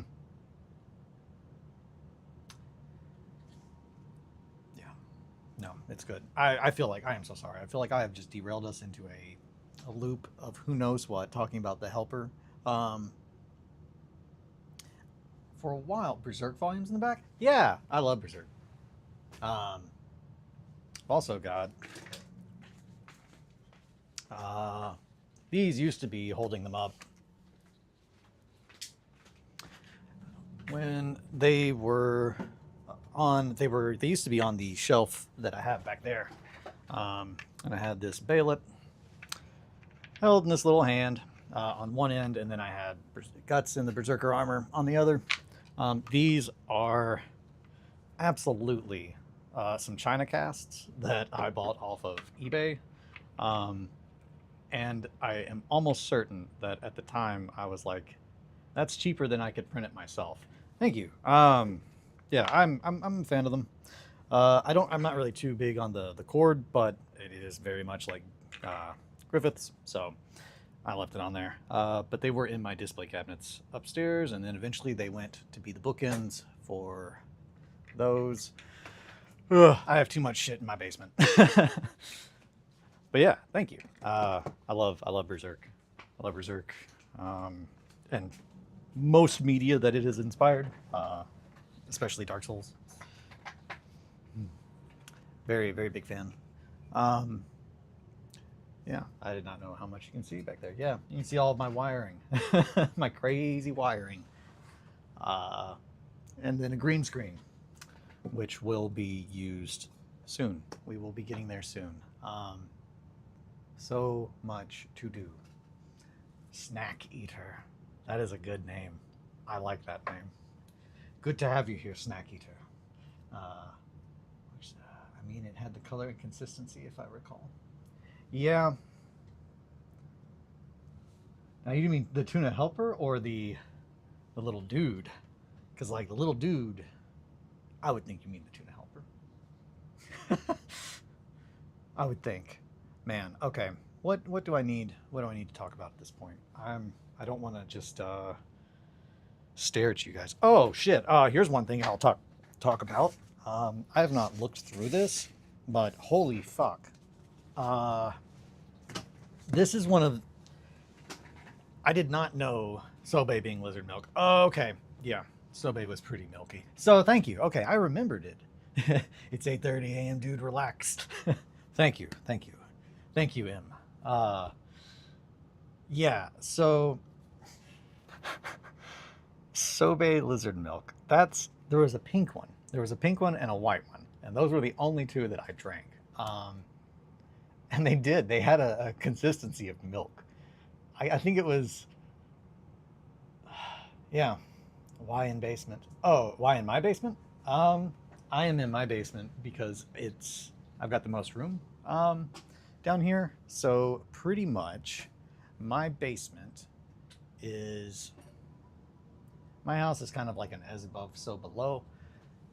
Yeah. No, it's good. I feel like I am so sorry. I feel like I have just derailed us into a loop of who knows what, talking about the helper. Um, for a while, Berserk volumes in the back. Yeah, I love Berserk. Um, also got uh, these used to be holding them up when they were they used to be on the shelf that I have back there. And I had this Bayolet held in this little hand on one end, and then I had Guts in the Berserker armor on the other. These are absolutely some China casts that I bought off of eBay. And I am almost certain that at the time I was like, that's cheaper than I could print it myself. Thank you. Yeah, I'm a fan of them. I'm not really too big on the cord, but it is very much like Griffith's, so I left it on there. But they were in my display cabinets upstairs, and then eventually they went to be the bookends for those. Ugh, I have too much shit in my basement. But yeah, thank you. I love Berserk. I love Berserk, and most media that it has inspired, especially Dark Souls. Very, very big fan. Um, yeah, I did not know how much you can see back there. Yeah, you can see all of my wiring, my crazy wiring, uh, and then a green screen, which will be used soon. We will be getting there soon. So much to do. Snack Eater. That is a good name. I like that name. Good to have you here, Snack Eater. I mean, it had the color and consistency, if I recall. Yeah. Now, you mean the tuna helper or the little dude? Because, like, the little dude, I would think you mean the tuna helper. I would think. Man, okay. What do I need? What do I need to talk about at this point? I don't want to just stare at you guys. Oh shit. Here's one thing I'll talk about. I have not looked through this, but holy fuck. This is one of. I did not know Sobe being lizard milk. Oh, okay. Yeah, Sobe was pretty milky. So thank you. Okay, I remembered it. It's 8:30 a.m. Dude, relax. Thank you. Thank you, M. Yeah. So Sobe lizard milk. There was a pink one. There was a pink one and a white one, and those were the only two that I drank. And they had a consistency of milk. I think it was, yeah. Why in basement? Oh, why in my basement? I am in my basement because I've got the most room down here. So pretty much my basement is, my house is kind of like an as above, so below.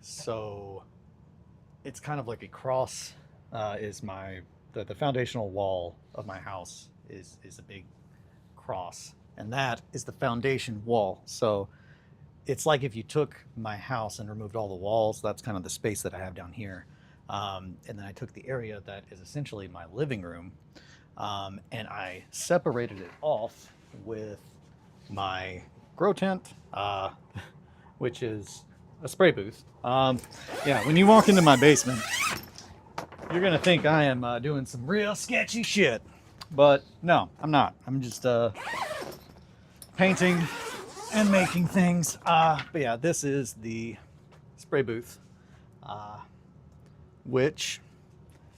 So it's kind of like a cross, is the foundational wall of my house is a big cross, and that is the foundation wall. So it's like if you took my house and removed all the walls, that's kind of the space that I have down here. And then I took the area that is essentially my living room, and I separated it off with my grow tent, which is a spray booth. Yeah, when you walk into my basement, you're gonna think I am doing some real sketchy shit, but no, I'm not. I'm just painting and making things. But yeah, this is the spray booth, uh, which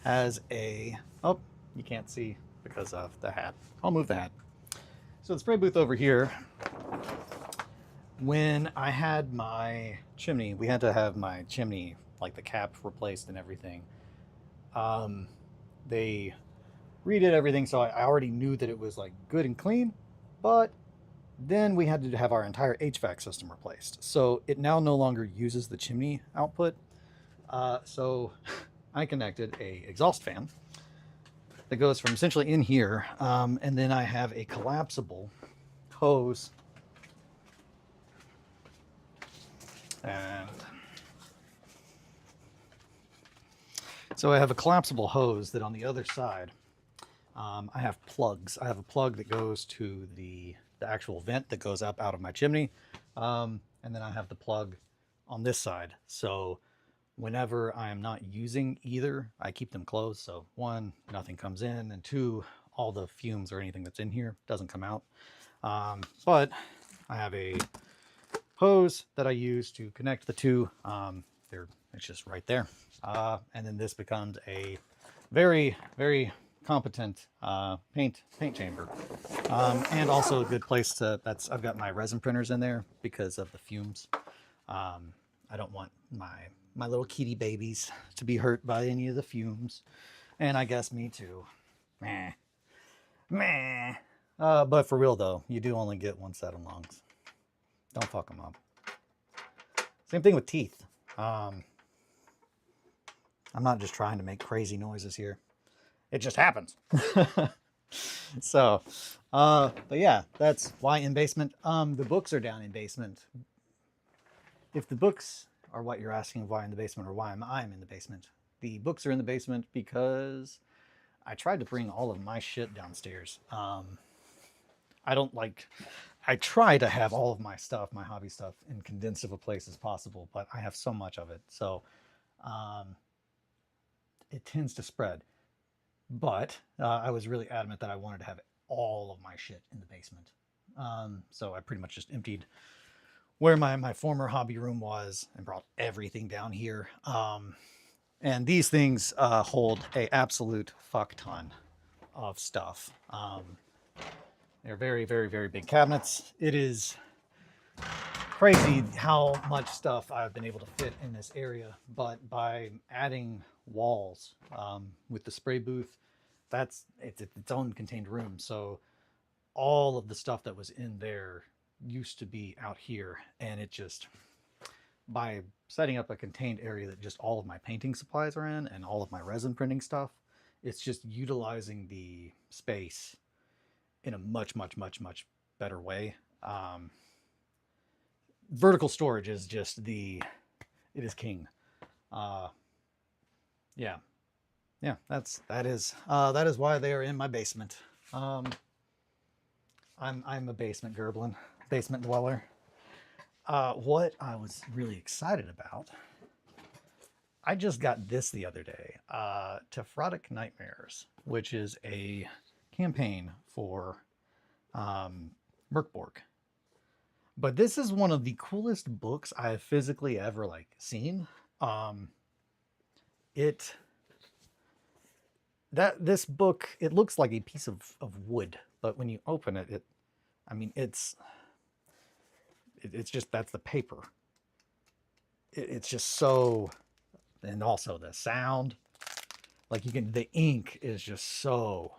has a, oh, you can't see because of the hat. I'll move the hat. So the spray booth over here, when I had my chimney, we had to have my chimney, like the cap replaced and everything. They redid everything, so I already knew that it was like good and clean, but then we had to have our entire HVAC system replaced. So it now no longer uses the chimney output. So I connected a exhaust fan that goes from essentially in here, and then I have a collapsible hose, and so I have a collapsible hose that on the other side, I have plugs. I have a plug that goes to the actual vent that goes up out of my chimney, and then I have the plug on this side. So whenever I am not using either, I keep them closed. So one, nothing comes in, and two, all the fumes or anything that's in here doesn't come out. But I have a hose that I use to connect the two. It's just right there. And then this becomes a very, very competent paint chamber, and also a good place to, I've got my resin printers in there because of the fumes. I don't want my little kitty babies to be hurt by any of the fumes, and I guess me too. Meh. Meh. But for real though, you do only get one set of lungs. Don't fuck them up. Same thing with teeth. I'm not just trying to make crazy noises here. It just happens. So, but yeah, that's why in basement. The books are down in basement. If the books are what you're asking, why in the basement, or why I'm in the basement, the books are in the basement because I tried to bring all of my shit downstairs. I try to have all of my stuff, my hobby stuff, in condensed of a place as possible, but I have so much of it, so it tends to spread. But I was really adamant that I wanted to have all of my shit in the basement. So I pretty much just emptied where my former hobby room was and brought everything down here. And these things hold a absolute fuck ton of stuff. They're very, very, very big cabinets. It is crazy how much stuff I've been able to fit in this area, but by adding walls with the spray booth, it's its own contained room. So all of the stuff that was in there used to be out here, and it just, by setting up a contained area that just all of my painting supplies are in and all of my resin printing stuff, it's just utilizing the space in a much, much, much, much better way. Vertical storage is just it is king. Yeah, that is why they are in my basement. I'm a basement gerblin, basement dweller. What I was really excited about, I just got this the other day, Tephrotic Nightmares, which is a campaign for Merkborg. But this is one of the coolest books I have physically ever seen. This book, it looks like a piece of wood, but when you open it, it's just, that's the paper. It's just so, and also the sound, the ink is just so,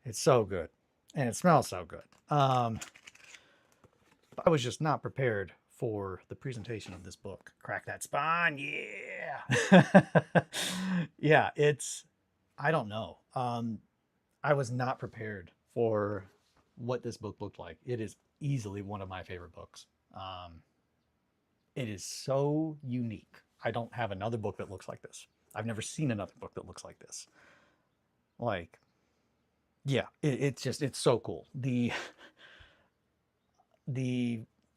it's so good, and it smells so good. I was just not prepared for the presentation of this book. Crack that spine, yeah. Yeah, I don't know. I was not prepared for what this book looked like. It is easily one of my favorite books. It is so unique. I don't have another book that looks like this. I've never seen another book that looks like this. Like, yeah, it's so cool. The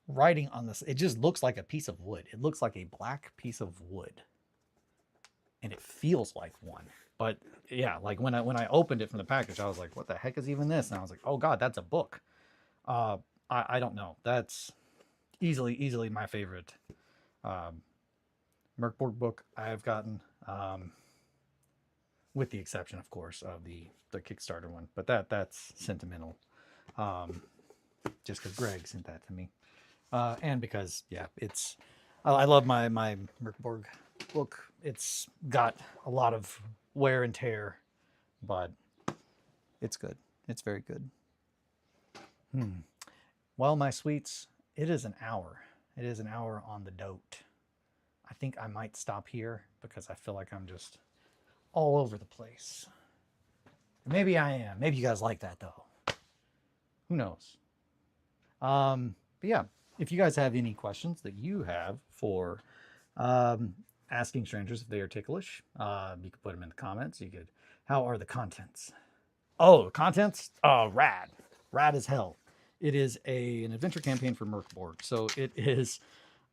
writing on this, it just looks like a piece of wood. It looks like a black piece of wood, and it feels like one. But yeah, like when I opened it from the package, I was like, "What the heck is even this?" And I was like, "Oh God, that's a book." Uh, I don't know. That's easily my favorite um, Merkborg book I've gotten, with the exception, of course, of the Kickstarter one. But that's sentimental, um, just because Greg sent that to me, and because yeah, I love my Merkborg book. It's got a lot of wear and tear, but it's good. It's very good. Well, my sweets, it is an hour. It is an hour on the dot. I think I might stop here because I feel like I'm just all over the place. Maybe I am. Maybe you guys like that though. Who knows? But yeah, if you guys have any questions that you have for asking strangers if they are ticklish, you could put them in the comments. You could. How are the contents? Oh, the contents? Rad, rad as hell. It is an adventure campaign for Merkborg. So it is.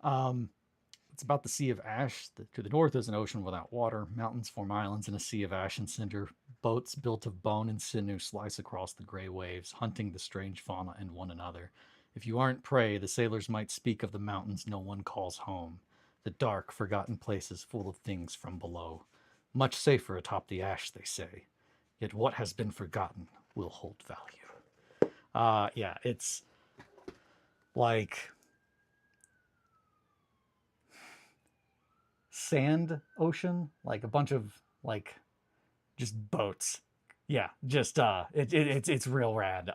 It's about the Sea of Ash. To the north is an ocean without water. Mountains form islands in a sea of ash and cinder. Boats built of bone and sinew slice across the gray waves, hunting the strange fauna and one another. If you aren't prey, the sailors might speak of the mountains no one calls home. The dark, forgotten places full of things from below. Much safer atop the ash, they say. Yet what has been forgotten will hold value. Yeah, it's like sand ocean, like a bunch of like just boats. Yeah, just it's real rad.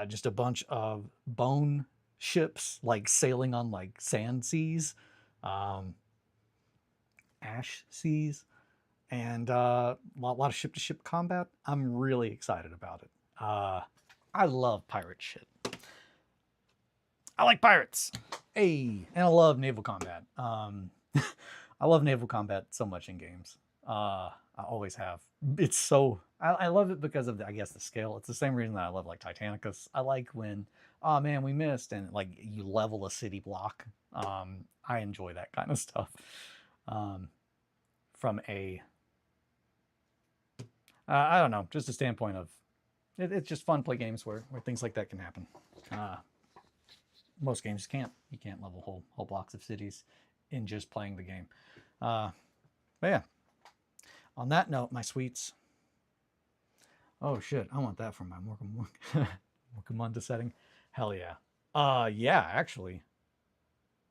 Just a bunch of bone ships like sailing on like sand seas, um, ash seas, and lot of ship to ship combat. I'm really excited about it. I love pirate shit. I like pirates. Hey, and I love naval combat. I love naval combat so much in games. I always have. It's so I love it because of I guess the scale. It's the same reason that I love like Titanicus. I like when oh man we missed and like you level a city block. I enjoy that kind of stuff. Um, from a I don't know, just a standpoint of it's just fun to play games where things like that can happen. Uh, Most games can't. You can't level whole blocks of cities in just playing the game. But yeah. On that note, my sweets. Oh shit, I want that for my Morkamunda setting. Hell yeah. Yeah, actually.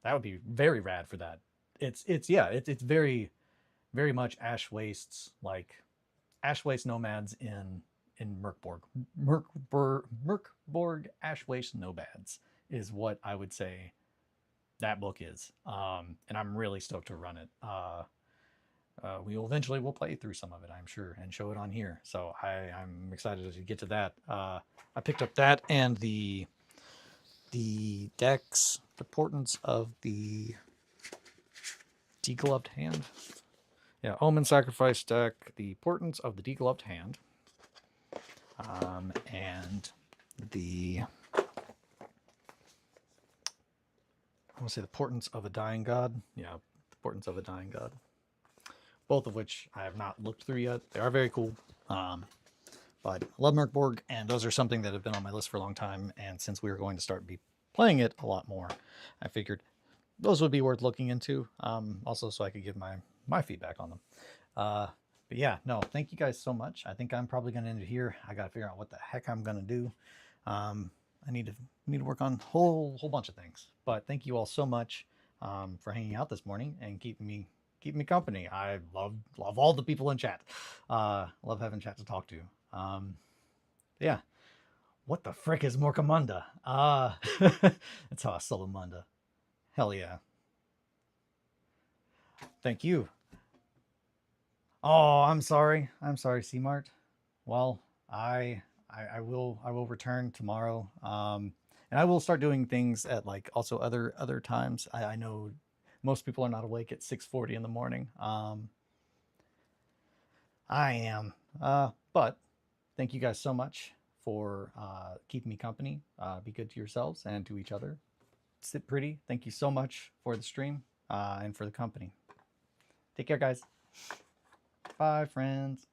That would be very rad for that. It's very much Ash Wastes, like Ash Waste nomads in Merkborg. Merkborg Ash Waste nomads is what I would say that book is. And I'm really stoked to run it. We will eventually will play through some of it, I'm sure, and show it on here. So I'm excited to get to that. I picked up that and the decks, the portents of the Degloved Hand. Yeah, Omen Sacrifice deck, the portents of the Degloved Hand, and the I want to say the portents of a Dying God. Yeah, the portents of a Dying God. Both of which I have not looked through yet. They are very cool. But I love Merkborg, and those are something that have been on my list for a long time. And since we were going to start be playing it a lot more, I figured those would be worth looking into. Also, so I could give my feedback on them. But yeah, no, thank you guys so much. I think I'm probably going to end it here. I got to figure out what the heck I'm going to do. I need to work on a whole bunch of things. But thank you all so much for hanging out this morning and keeping me company. I love all the people in chat. Love having chat to talk to. Yeah. What the frick is Morkamunda? It's Salamunda. Hell yeah. Thank you. Oh, I'm sorry. C-Mart. Well, I will return tomorrow. And I will start doing things at like also other times. I know most people are not awake at 6:40 in the morning. I am. But thank you guys so much for keeping me company. Be good to yourselves and to each other. Sit pretty. Thank you so much for the stream and for the company. Take care, guys. Bye, friends.